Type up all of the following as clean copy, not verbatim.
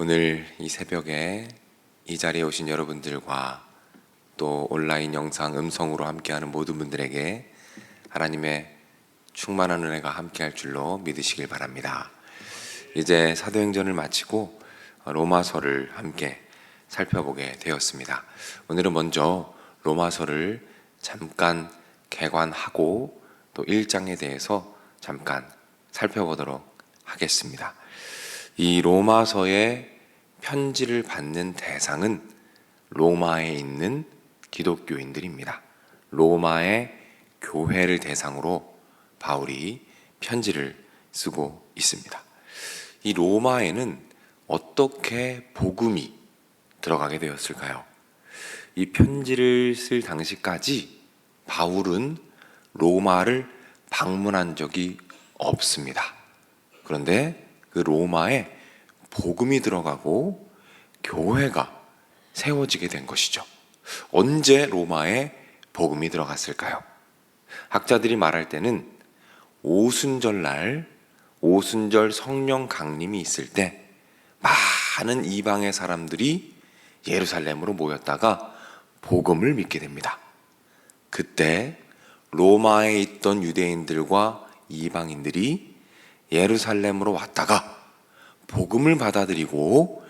오늘 이 새벽에 이 자리에 오신 여러분들과 또 온라인 영상 음성으로 함께하는 모든 분들에게 하나님의 충만한 은혜가 함께할 줄로 믿으시길 바랍니다. 이제 사도행전을 마치고 로마서를 함께 살펴보게 되었습니다. 오늘은 먼저 로마서를 잠깐 개관하고 또 1장에 대해서 잠깐 살펴보도록 하겠습니다. 이 로마서의 편지를 받는 대상은 로마에 있는 기독교인들입니다. 로마의 교회를 대상으로 바울이 편지를 쓰고 있습니다. 이 로마에는 어떻게 복음이 들어가게 되었을까요? 이 편지를 쓸 당시까지 바울은 로마를 방문한 적이 없습니다. 그런데 그 로마에 복음이 들어가고 교회가 세워지게 된 것이죠. 언제 로마에 복음이 들어갔을까요? 학자들이 말할 때는 오순절날, 오순절 성령 강림이 있을 때 많은 이방의 사람들이 예루살렘으로 모였다가 복음을 믿게 됩니다. 그때 로마에 있던 유대인들과 이방인들이 예루살렘으로 왔다가 복음을 받아들이고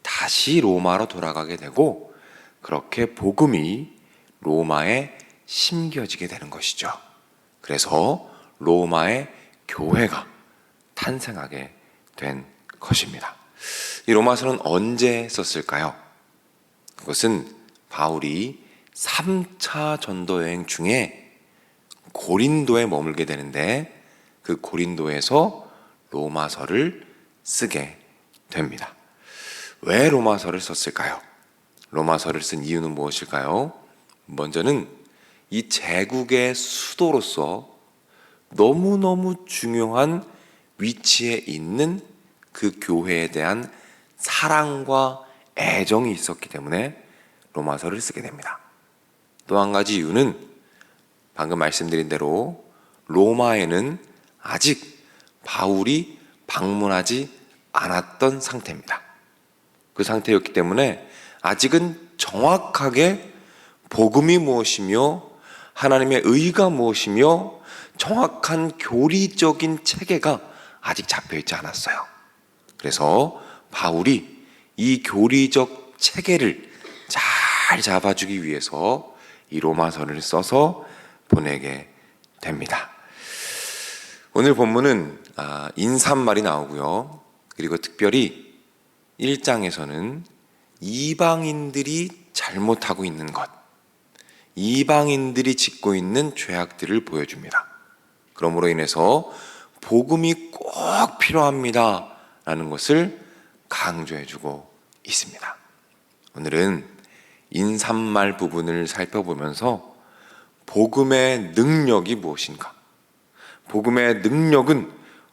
다시 로마로 돌아가게 되고, 그렇게 복음이 로마에 심겨지게 되는 것이죠. 그래서 로마의 교회가 탄생하게 된 것입니다. 이 로마서는 언제 썼을까요? 그것은 바울이 3차 전도 여행 중에 고린도에 머물게 되는데, 그 고린도에서 로마서를 쓰게 됩니다. 왜 로마서를 썼을까요? 로마서를 쓴 이유는 무엇일까요? 먼저는 이 제국의 수도로서 너무너무 중요한 위치에 있는 그 교회에 대한 사랑과 애정이 있었기 때문에 로마서를 쓰게 됩니다. 또 한 가지 이유는 방금 말씀드린 대로 로마에는 아직 바울이 방문하지 않았던 상태입니다. 그 상태였기 때문에 아직은 정확하게 복음이 무엇이며 하나님의 의가 무엇이며 정확한 교리적인 체계가 아직 잡혀있지 않았어요. 그래서 바울이 이 교리적 체계를 잘 잡아주기 위해서 이 로마서를 써서 보내게 됩니다. 오늘 본문은 인사말이 나오고요. 그리고 특별히 1장에서는 이방인들이 잘못하고 있는 것, 이방인들이 짓고 있는 죄악들을 보여줍니다. 그러므로 인해서 복음이 꼭 필요합니다 라는 것을 강조해주고 있습니다. 오늘은 인사말 부분을 살펴보면서 복음의 능력이 무엇인가, 복음의 능력은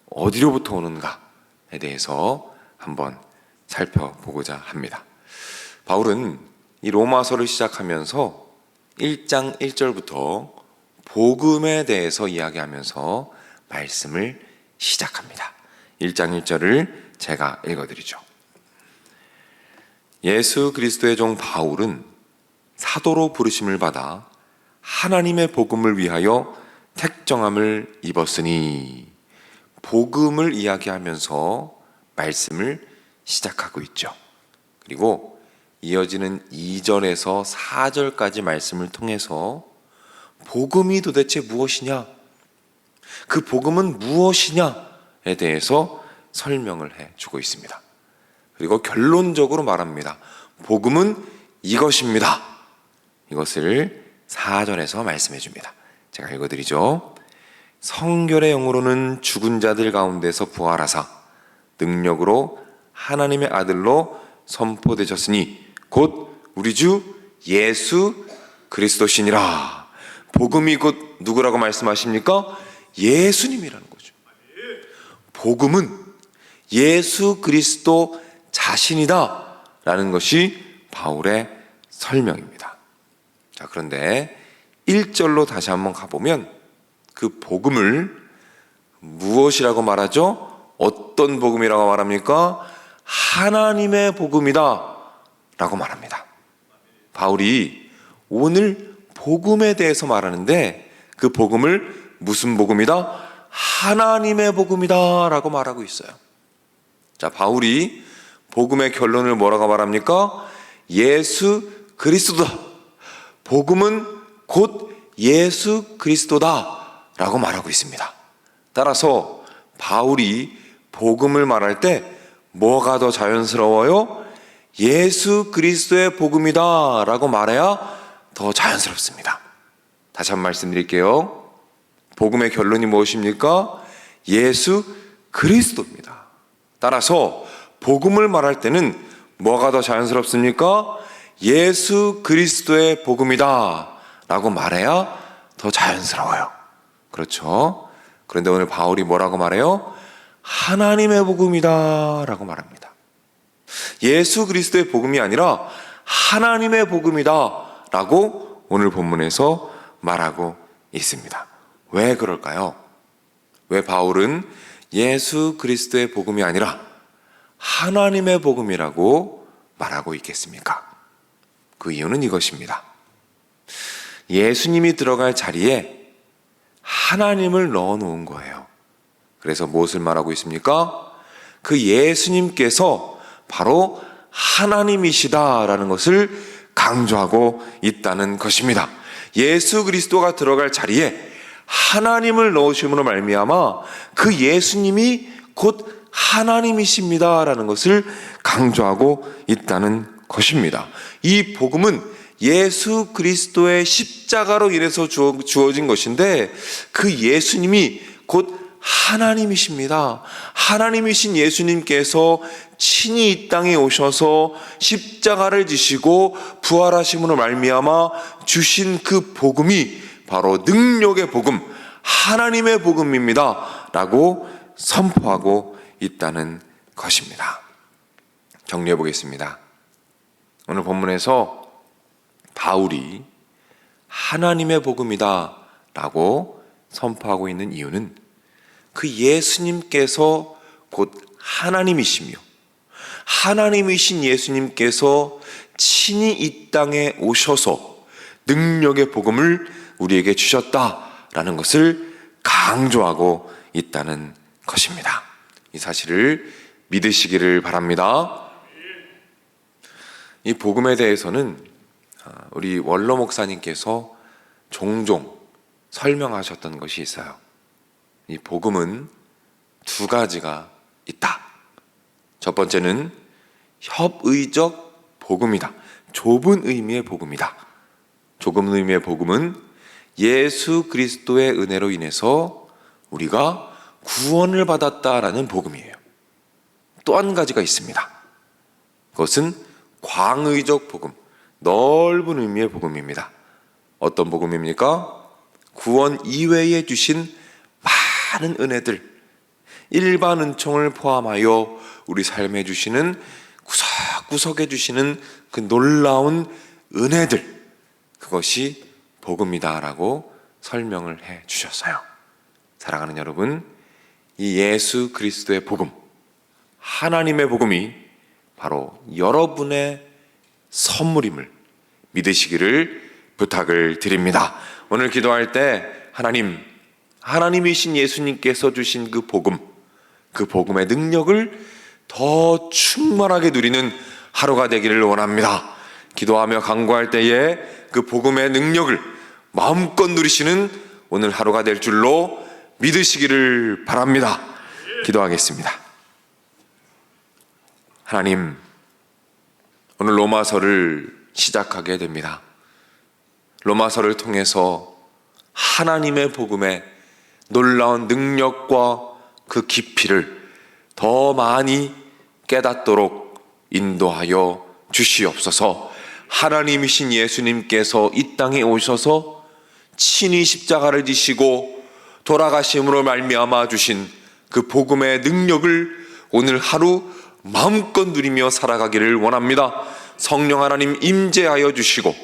어디로부터 오는가에 대해서 한번 살펴보고자 합니다. 바울은 이 로마서를 시작하면서 1장 1절부터 복음에 대해서 이야기하면서 말씀을 시작합니다. 1장 1절을 제가 읽어드리죠. 예수 그리스도의 종 바울은 사도로 부르심을 받아 하나님의 복음을 위하여 택정함을 입었으니, 복음을 이야기하면서 말씀을 시작하고 있죠. 그리고 이어지는 2절에서 4절까지 말씀을 통해서 복음이 도대체 무엇이냐, 그 복음은 무엇이냐에 대해서 설명을 해주고 있습니다. 그리고 결론적으로 말합니다. 복음은 이것입니다. 이것을 4절에서 말씀해 줍니다. 제가 읽어드리죠. 성결의 영으로는 죽은 자들 가운데서 부활하사 능력으로 하나님의 아들로 선포되셨으니 곧 우리 주 예수 그리스도시니라. 복음이 곧 누구라고 말씀하십니까? 예수님이라는 거죠. 복음은 예수 그리스도 자신이다 라는 것이 바울의 설명입니다. 자, 그런데 1절로 다시 한번 가보면 그 복음을 무엇이라고 말하죠? 어떤 복음이라고 말합니까? 하나님의 복음이다 라고 말합니다. 바울이 오늘 복음에 대해서 말하는데 그 복음을 무슨 복음이다? 하나님의 복음이다 라고 말하고 있어요. 자, 바울이 복음의 결론을 뭐라고 말합니까? 예수 그리스도다. 복음은 곧 예수 그리스도다 라고 말하고 있습니다. 따라서 바울이 복음을 말할 때 뭐가 더 자연스러워요? 예수 그리스도의 복음이다 라고 말해야 더 자연스럽습니다. 다시 한번 말씀드릴게요. 복음의 결론이 무엇입니까? 예수 그리스도입니다. 따라서 복음을 말할 때는 뭐가 더 자연스럽습니까? 예수 그리스도의 복음이다 라고 말해야 더 자연스러워요. 그렇죠? 그런데 오늘 바울이 뭐라고 말해요? 하나님의 복음이다 라고 말합니다. 예수 그리스도의 복음이 아니라 하나님의 복음이다 라고 오늘 본문에서 말하고 있습니다. 왜 그럴까요? 왜 바울은 예수 그리스도의 복음이 아니라 하나님의 복음이라고 말하고 있겠습니까? 그 이유는 이것입니다. 예수님이 들어갈 자리에 하나님을 넣어 놓은 거예요. 그래서 무엇을 말하고 있습니까? 그 예수님께서 바로 하나님이시다라는 것을 강조하고 있다는 것입니다. 예수 그리스도가 들어갈 자리에 하나님을 넣으심으로 말미암아 그 예수님이 곧 하나님이십니다라는 것을 강조하고 있다는 것입니다. 이 복음은 예수 그리스도의 십자가로 인해서 주어진 것인데 그 예수님이 곧 하나님이십니다. 하나님이신 예수님께서 친히 이 땅에 오셔서 십자가를 지시고 부활하심으로 말미암아 주신 그 복음이 바로 능력의 복음, 하나님의 복음입니다 라고 선포하고 있다는 것입니다. 정리해 보겠습니다. 오늘 본문에서 바울이 하나님의 복음이다 라고 선포하고 있는 이유는 그 예수님께서 곧 하나님이시며 하나님이신 예수님께서 친히 이 땅에 오셔서 능력의 복음을 우리에게 주셨다라는 것을 강조하고 있다는 것입니다. 이 사실을 믿으시기를 바랍니다. 이 복음에 대해서는 우리 원로 목사님께서 종종 설명하셨던 것이 있어요. 이 복음은 두 가지가 있다. 첫 번째는 협의적 복음이다. 좁은 의미의 복음이다. 좁은 의미의 복음은 예수 그리스도의 은혜로 인해서 우리가 구원을 받았다라는 복음이에요. 또 한 가지가 있습니다. 그것은 광의적 복음, 넓은 의미의 복음입니다. 어떤 복음입니까? 구원 이외에 주신 많은 은혜들, 일반 은총을 포함하여 우리 삶에 주시는 구석구석에 주시는 그 놀라운 은혜들, 그것이 복음이다라고 설명을 해 주셨어요. 사랑하는 여러분, 이 예수 그리스도의 복음, 하나님의 복음이 바로 여러분의 선물임을 믿으시기를 부탁을 드립니다. 오늘 기도할 때 하나님이신 예수님께서 주신 그 복음, 그 복음의 능력을 더 충만하게 누리는 하루가 되기를 원합니다. 기도하며 간구할 때에 그 복음의 능력을 마음껏 누리시는 오늘 하루가 될 줄로 믿으시기를 바랍니다. 기도하겠습니다. 하나님, 오늘 로마서를 시작하게 됩니다. 로마서를 통해서 하나님의 복음의 놀라운 능력과 그 깊이를 더 많이 깨닫도록 인도하여 주시옵소서. 하나님이신 예수님께서 이 땅에 오셔서 친히 십자가를 지시고 돌아가심으로 말미암아 주신 그 복음의 능력을 오늘 하루 마음껏 누리며 살아가기를 원합니다. 성령 하나님 임재하여 주시고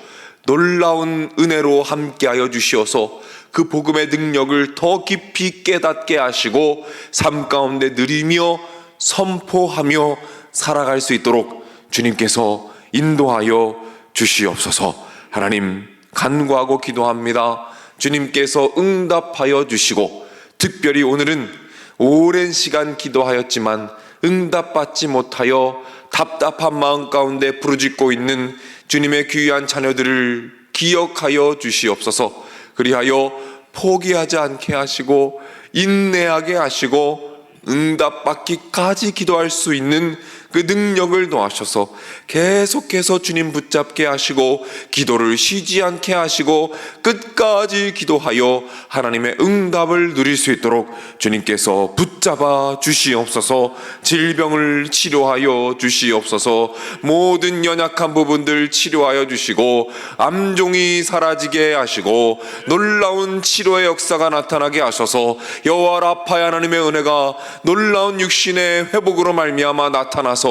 놀라운 은혜로 함께하여 주시어서 그 복음의 능력을 더 깊이 깨닫게 하시고 삶 가운데 누리며 선포하며 살아갈 수 있도록 주님께서 인도하여 주시옵소서. 하나님 간구하고 기도합니다. 주님께서 응답하여 주시고, 특별히 오늘은 오랜 시간 기도하였지만 응답받지 못하여 답답한 마음 가운데 부르짖고 있는 주님의 귀한 자녀들을 기억하여 주시옵소서. 그리하여 포기하지 않게 하시고 인내하게 하시고 응답받기까지 기도할 수 있는 그 능력을 놓으셔서 계속해서 주님 붙잡게 하시고 기도를 쉬지 않게 하시고 끝까지 기도하여 하나님의 응답을 누릴 수 있도록 주님께서 붙잡아 주시옵소서. 질병을 치료하여 주시옵소서. 모든 연약한 부분들 치료하여 주시고 암종이 사라지게 하시고 놀라운 치료의 역사가 나타나게 하셔서 여호와 라파 하나님의 은혜가 놀라운 육신의 회복으로 말미암아 나타나서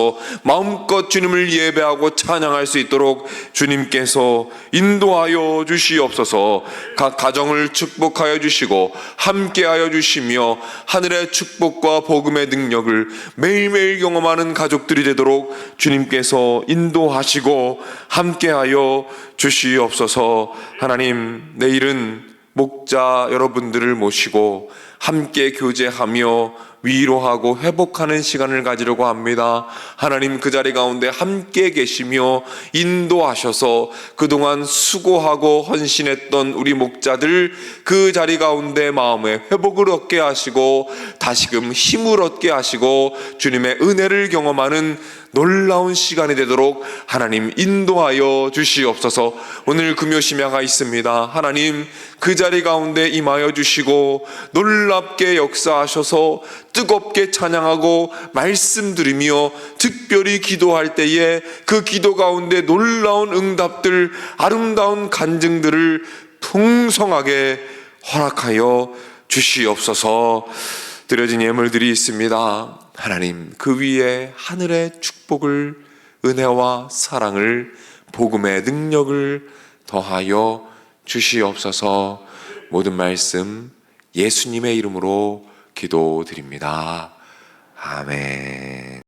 마음껏 주님을 예배하고 찬양할 수 있도록 주님께서 인도하여 주시옵소서. 각 가정을 축복하여 주시고 함께하여 주시며 하늘의 축복과 복음의 능력을 매일매일 경험하는 가족들이 되도록 주님께서 인도하시고 함께하여 주시옵소서. 하나님, 내일은 목자 여러분들을 모시고 함께 교제하며 위로하고 회복하는 시간을 가지려고 합니다. 하나님 그 자리 가운데 함께 계시며 인도하셔서 그동안 수고하고 헌신했던 우리 목자들 그 자리 가운데 마음의 회복을 얻게 하시고 다시금 힘을 얻게 하시고 주님의 은혜를 경험하는 놀라운 시간이 되도록 하나님 인도하여 주시옵소서. 오늘 금요 심야가 있습니다. 하나님 그 자리 가운데 임하여 주시고 놀랍게 역사하셔서 뜨겁게 찬양하고 말씀드리며 특별히 기도할 때에 그 기도 가운데 놀라운 응답들, 아름다운 간증들을 풍성하게 허락하여 주시옵소서. 드려진 예물들이 있습니다. 하나님 그 위에 하늘의 축복을, 은혜와 사랑을, 복음의 능력을 더하여 주시옵소서. 모든 말씀 예수님의 이름으로 기도드립니다. 아멘.